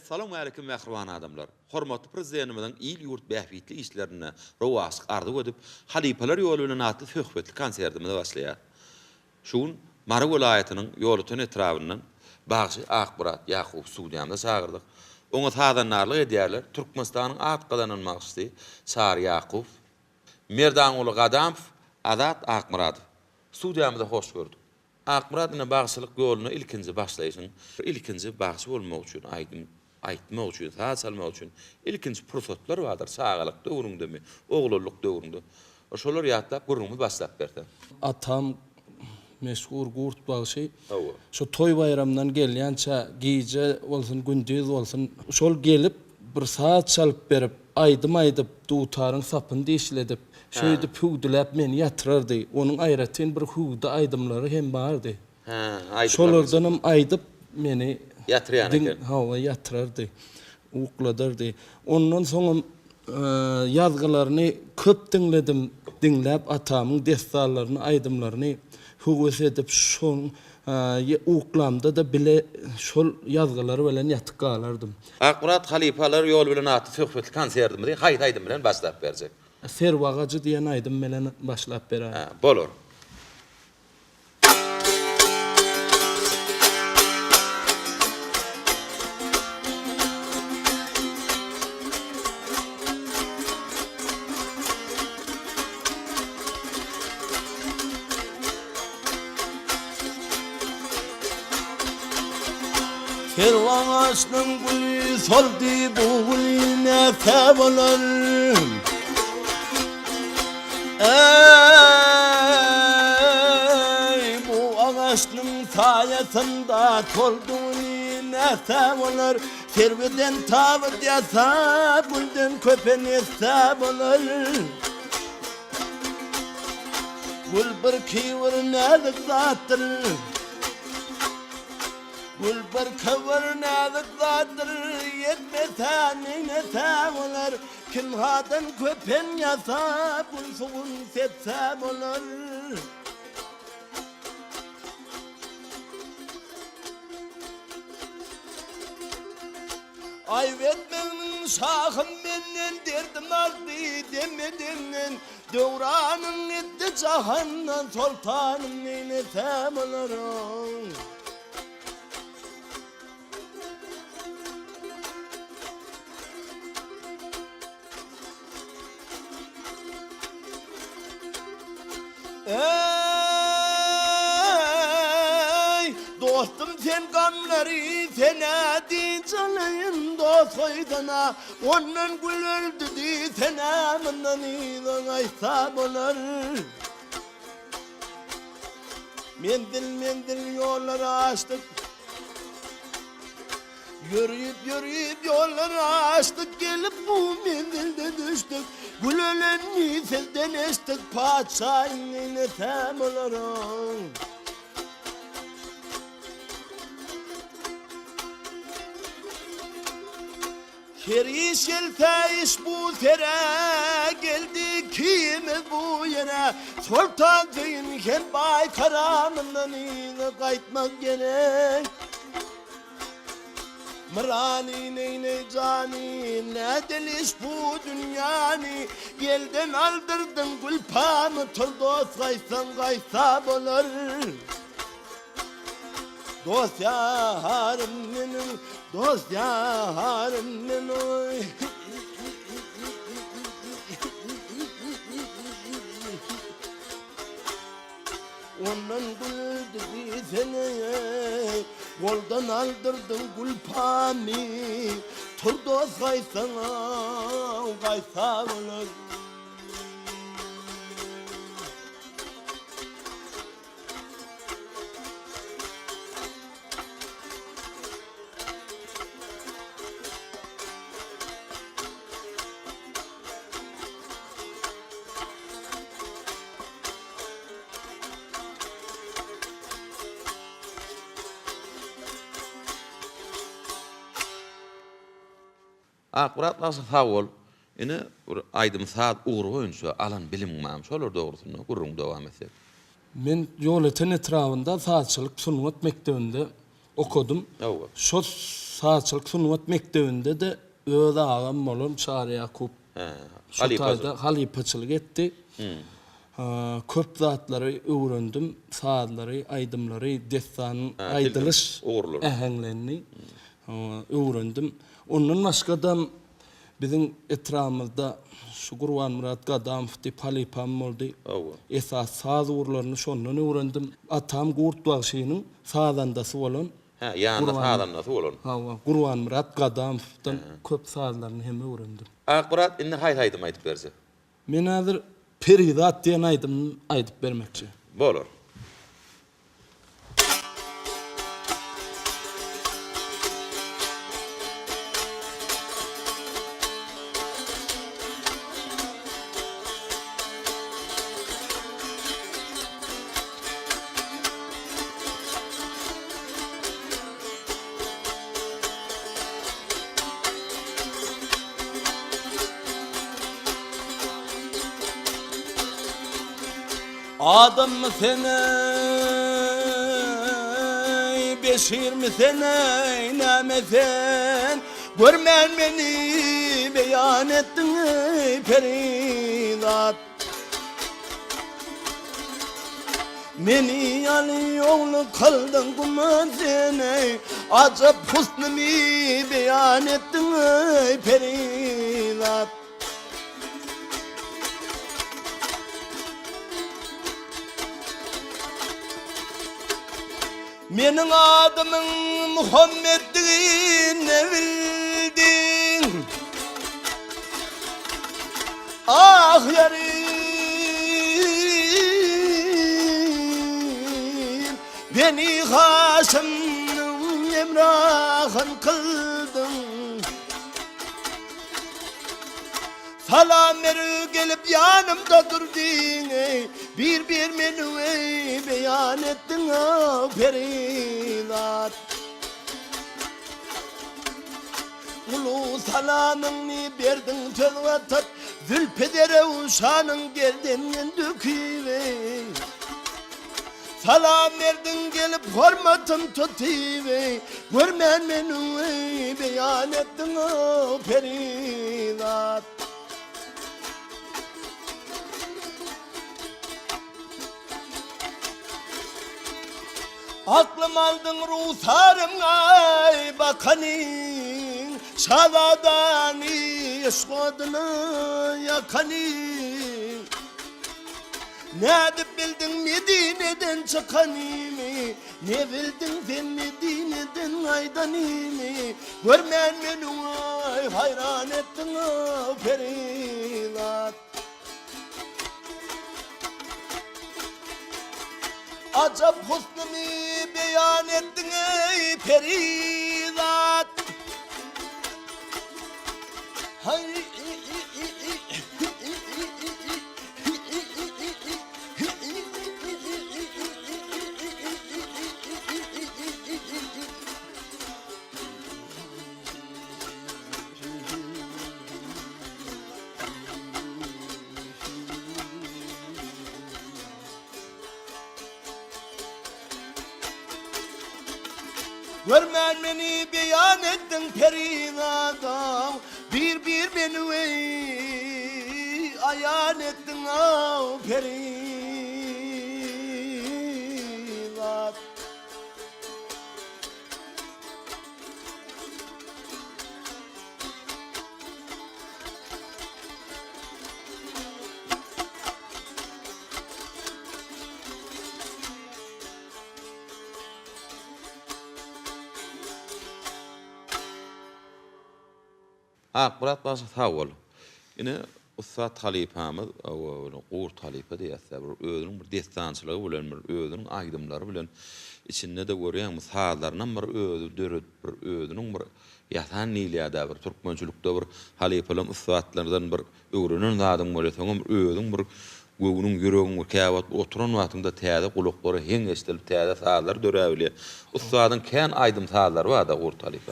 Assalamu alaykum mehriban adamlar. Hormatly prezidentimizin il yurt bähbitli işlerine rowasyk ardy edip, halipalar ýolu bilen atly söhbetli konsertimizi başlaýar. Şuň Mara welaýatynyň ýolutyn etrabyndan Bagşy Akburat Ýakup Suudýamda çagyrdyk. Oňa tadanlarlyk edýärler. Türkmenistanyň at gadanylmagyşy Sar Ýakup, Merdan uly Gadamow, Azat Akmuradow. Suudýamda hoş gördük. Akmurat ine bagşylyk ýoluna ilkinji başlaýyşyň, ilkinji bagşy bolmak üçin aýtmak üçin, taýt salmak üçin ilkinji pursatlar bardyr. Sagalyk döwründemi, ogluluk döwründe. Oşolar ýatlap gurrumuny başlap berdi. Atam meşhur gurt bagşy. Şo toy bayramdan gelýänçä giýje bolsun, gündüz bolsun, şol gelip bir saat çalyp berip, aýdym-aýdyp dutaryň sapyny deşiledip, şöýde pügdülep meni ýatyrardy. Onuň aýratyn bir hugda aýdymlary hem bardy. Şolardanam aýdyp meni ýatyrýan. Hawa ýatyrardy. Ukladardy. Ondan soň ýazgylaryny köp dinledim. Dinläp atamyň destarlaryny, aýdymlaryny hugwes edip şoň uklamda da bile şol ýazgylary bilen ýatyp galardym. Akmurat halipalar ýol bilen atly söhbetli konsertimizi haýt-haýdym bilen başlap berjek. Serwagajy diýen aýdym bilen başlap berer. Bolur. Kervan açdın gülü soldi bu gülüne fevalar. Ey bu ağaçnın sayasında toldu ne fevalar. Serveden tavır yasa gülden köpeni fevalar. Gül bir kivir nedik zattır. Gül bir kıvır nazik zadır, yetmetanine tağlar. Kim hadın köpen yasa, gül suğun setsem olur. Ay vermenin şahım benden derdim aldı demedimden. Döwranın etti cahandan sultanım neyne tem olurum. Ey dostum sen gamları senedi canayın dost oydana. Ondan gül öldü di senamından iyiden aysam olur. Mendil yolları açtık. Yürüyüp yolları açtık, gelip bu mendilde düştük. Gül ölenni selden eştik, paçayın neyne tem olurum. Keriş gelteyiş bu sere, geldi kimiz bu yere. Sultan Zeynken bay karamından iyine kaytmak gerek. Mırani neyne cani, ne deliş bu dünyani. Gelden aldırdın gülpamı, tol dost kaysan kaysab olur. Dost yarim benim, dost yarim benim. Ondan güldü seni, goldan aldırdın gülpami. Turdos kaysana, kaysa olur. Akmurat nasıl favol? Ine aýdym saat uğru oyunçu alan bilinmem. Şolar dogrusyny gurrun dowam etsek. Men ýol eten etrabynda saatçylyk sunup mekdebinde okudum. Evet. Şo Saçylyk Sunwat Mekdebinde de öz agam bolan Çar Yakup halipaçylyk etdi. Köp zatlary öwrendim, saadlary, aýdymlary, destanyň aýdylyş ähenglerini öwrendim. Ondan başgadam biziň etramyzda şu Gurban Murat Gadamov diýip halipam boldy. Esas saz urlaryny şondan öwrendim. Atam Gurt Bagşynyň sazandasy bolan. Ýa-ni sazandasy bolan. Gurban Murat Gadamovdan köp sazlaryny hem öwrendim. Akbarat indi haýhaýdym aýdyp berse. Men häzir Peridat diýen aýdyp bermekçi. Bolar. Adam mı sene, beşir mi sene, iname sen, görmen beni beyan ettin Peridat. Meni yalı yolu kıldın kuma sene, acap husnumi beyan ettin Peridat. Menin adımın Muhammed'in ne bildin? Ah yarim, beni Haşim'in emrahın kıldın. Salam verir gelip yanımda durdun, bir beni beyan ettin Peridat. Ulu salamını verdin tölvatat, Zülpedere uşanın geldiğinden döküve. Salam verdin gelip hormatım tutive, görmen beni beyan ettin Peridat. Aklım aldın ruhsarım ay bakanin, şadadani eşkodunu yakanin. Ne edip bildin Medine'den çıkanimi, ne bildin sen Medine'den aydanimi. Görmen beni ay hayran ettin Peridat. Acap husnumi beyan ettin ey Peridat. Görmen beni beyan ettin Peridat'ım, bir beni ayan ettin Peridat. Akbarat başa tawal. Ine Ussat halipamyz, Gurt halipa diýär. Özüniň bir destançylygy bilen, özüniň aýdymlary bilen içinde de görýänmiz hazlaryndan bir özü dörüt bir özüniň bir ýatan nilýada bir türkmençilikde bir halipalam Ussatlardan bir öwrenen zadyň bolsaň özüň bir göwüniň ýüregiň käwat oturan wagtynda täze gulaklary heň estilip täze sazlar döräbilýär. Ussatyň kän aýdym sazlary bar da Gurt halipa.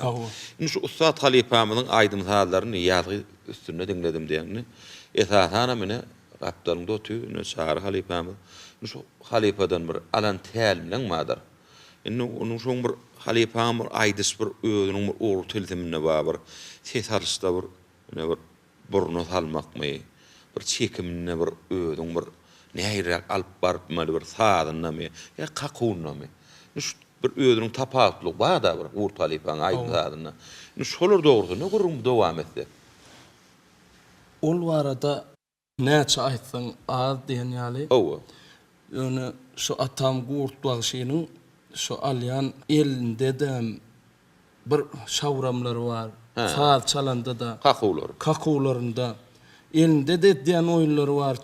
Şu Ussat halipamyň aýdym sazlaryny ýazy üstünde dinledim diýeni. Esasana mene gapdalyňda otuýar, Çar halipamy. Şu halipadan bir alan täl bilen madar. Indi onun şoň bir halipam bir aýdys bir özüniň bir oğul tiltimine bar, ses harçda bir bir burnu salmakmy, bir çekimine bir özüň bir nähirek alyp barpmaly bir sadynymy, ya kakunymy. Bir özüniň tapatlyk bar da bir oğul halipaň aýdys sadyny. Şolar dogrudy ne gurum dowam etdi. Ol barada näçe aýtsaň az diýen ýaly. Owa. Ýöne şu atam gurtbagy şeýiniň şu alyan elinde de bir şawramlary bar. Saat çalanda da kakularynda elinde de diýen oýunlary bar.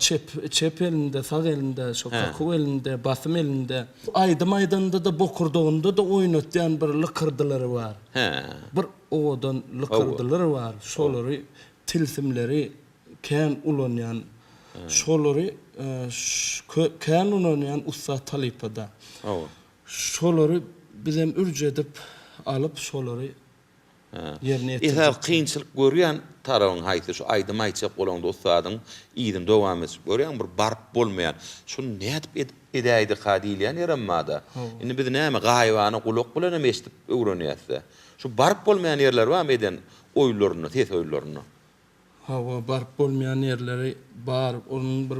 Çep elinde, sag elinde, şu kaku elinde, basym elinde. Aýdym aýdanda da bokurdygynda da oýnatýan bir lykırdylary bar. Bir owadan lykırdylary bar. Şolary tilsimleri kän ulanýan şolary kän ulanýan usta talypada. Şolary bizem ürje edip alyp şolary ýerine ýetirdik. Ýa kynçylyk görýän tarawyň haýsy şu aýdym aýtjak bolan dostadyň ýygyny dowam etip görýän bir barp bolmaýan. Şu nädip edäýdi kadilýän ýerenmada. Indi biz näme gaýwany gulak bilen eşdip öwrenýärse. Şu barp bolmaýan ýerler barmy eden oýlaryny, ses oýlaryny. Hawa barp bolmaýan ýerleri bar, onun bir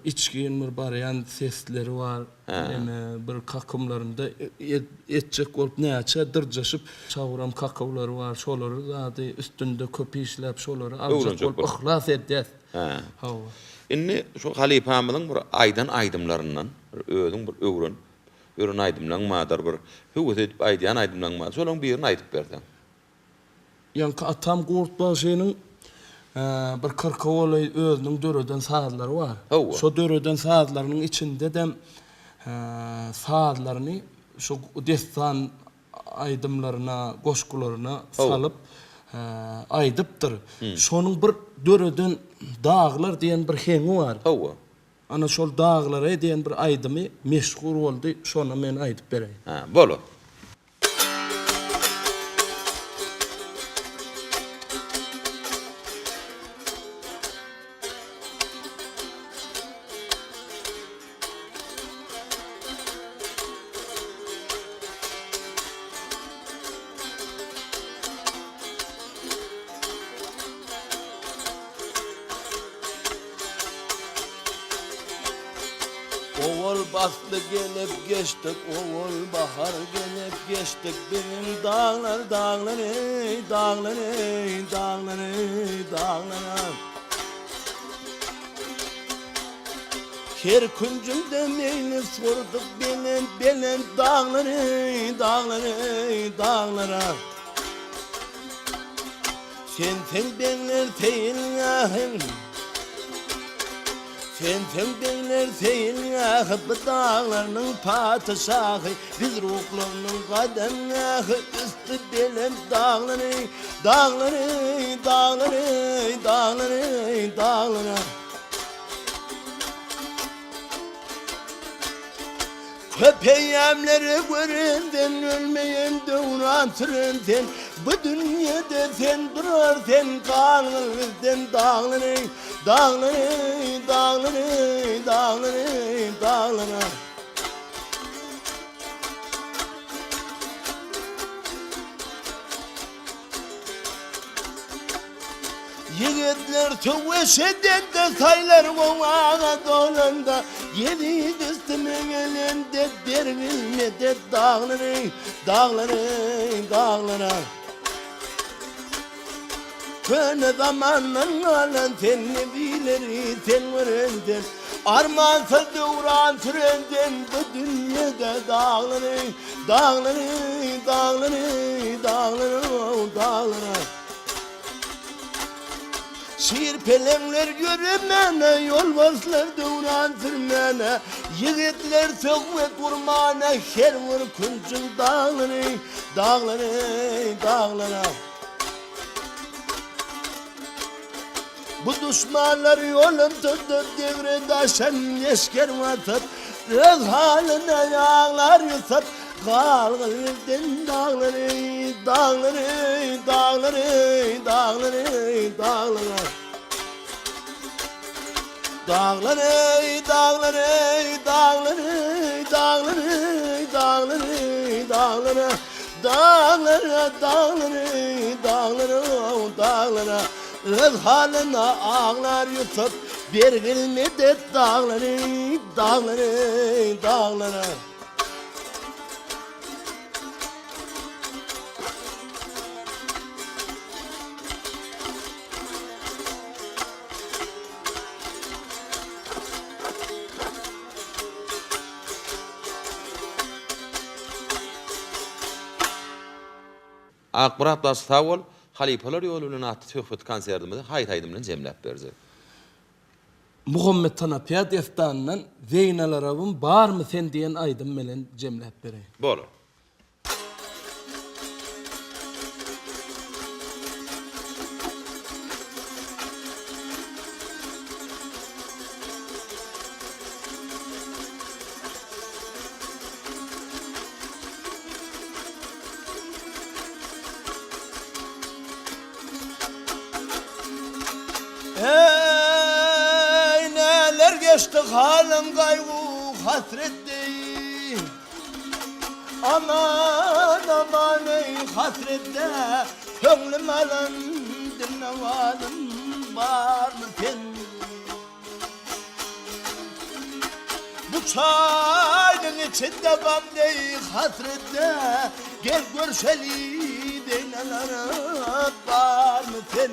içkin bir baryan sesleri var. Bir kakımlarında etjek bolup näçe dyrjaşyp çawram kakawlary var. Şolary zady üstünde köp işläp şolary aljak bolup ihlas edýär. Hawa. Indi şu halipamyň bir aýdan aýdymlaryndan özüň bir öwren aýdymlaryň madar bir höwet edip aýdýan aýdymlaryň madar. Şolaryň birini aýdyp berdiň. Ýa-ni atam gurtbagy şeýiniň bir kırkavolaý özüniň döreden saadlary bar. Şo döreden saadlarynyň içinde de saadlaryny şu destan aýdymlaryna, goşgularyna salyp aýdypdyr. Şonuň bir döreden dağlar diýen bir heňi bar. Ana şol dağlara diýen bir aýdymy meşhur boldy. Şonu men aýdyp bereýin. Bolar. Oğul bastı gelip geçtik, oğul bahar gelip geçtik. Benim dağlar dağlar ey, dağlar ey, dağlar ey, dağlar. Her küncümde meyli sorduk benim dağlar ey, dağlar ey, dağlar. Sen benler teyillahın. Sen beyler seyilgahı, bu dağlarının padişahı, biz ruhlarının kademgahı, üstü belim dağları, dağları, dağları, dağları, dağları. Köpeğimleri göründen, ölmeyen devran süründen, bu dünyada sen durarsan kalırsan dağları, dağları, dağları, dağları, dağları. Yiğitler tüveşeden de saylar boğağa dolanda, yedi üstüme gelende dervilme de dağları, dağları, dağları. Köne zamanın alan sen nebileri sen verenden, armansız devran sürenden bu dünyada dağları, dağları, dağları, dağları, dağları. Şiir pelemler görümene, yolbazlar devran sürmene, yiğitler sökmet vurmana, her vur küncün dağları, dağları, dağları. Bu düşmanlar yolum tuttu devredaşen yeşker vatıp, öz haline yağlar yusap, kalgıldın dağları, dağları, dağları, dağları, dağları. Dağlar ey, dağlar ey, dağlar ey, dağlar ey, dağlar ey, dağlar ey, dağlara, dağlara, dağlara, dağlara, öz haline ağlar yutup bir gülmedi dağlara, dağlara, dağlara. Akbarat da Stavol halifalar ýolunyň atdy töhfet konsertimizi haýt-haýdy bilen jemläp berdi. Muhammed Tanapiyat eftanından Zeynalarabın barmy sen diýen aýdym bilen jemläp berýär. Bolar. Ey neler geçti halim kaygı hasretti. Aman aman ey hasrette könglim alın dinlevadım var mı sen? Bu çayın içinde bamdey hasrette gel görşeli deynelere var mı sen?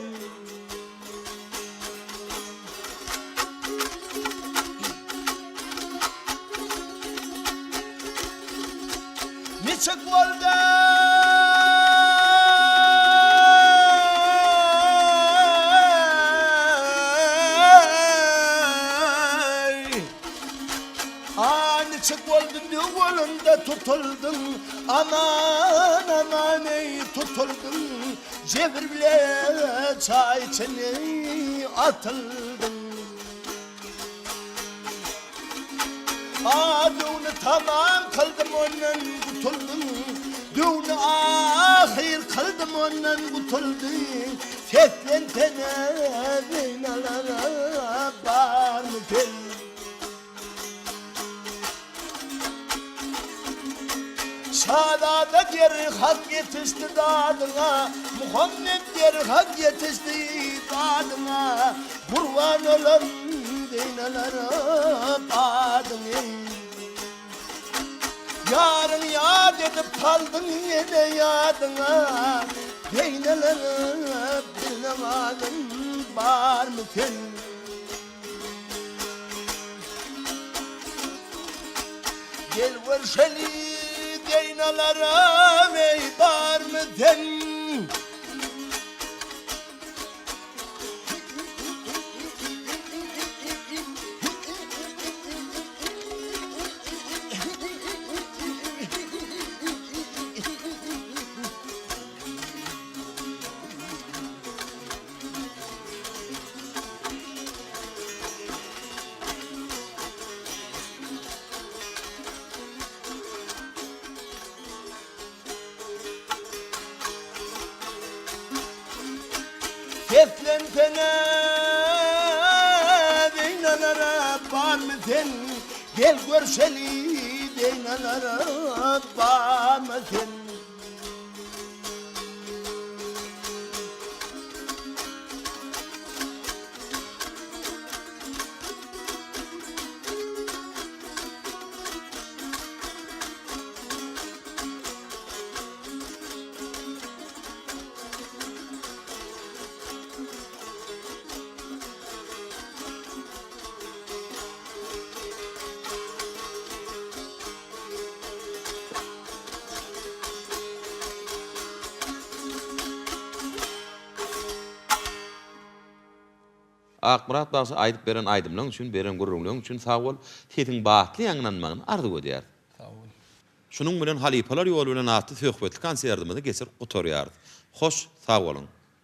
Niçik oldu? Niçik oldun yolunda tutuldun, aman aman ey tutuldun, cevir bile çay içine atıldın. Düğünü tamam kıldım ondan kutuldum, düğünü ahir kıldım ondan kutuldum. Seslentene zeynalara var mı sen? Şadada der hak yetişti dadına, Muhammed der hak yetişti dadına, kurban olam zeynalara badına. Yarın yad edip kaldın yine yadına, zeynalara bilemadın var mı sen? Gel vurşeli zeynalara ey var mı sen? Seslentene zeynalara var mı sen? Gel görşeli zeynalara var mı sen? Akbarat da aýdyp beren aýdymlaryň üçin, beren gurrunlygyň üçin sag bol, tetiň batly ýaňlanmagyny arzu edýär. Sağ ol. Şunun bilen halifalar ýolu bilen atdy söhbetli konsertimizi geçir gutarýardy. Hoş, sag bolun.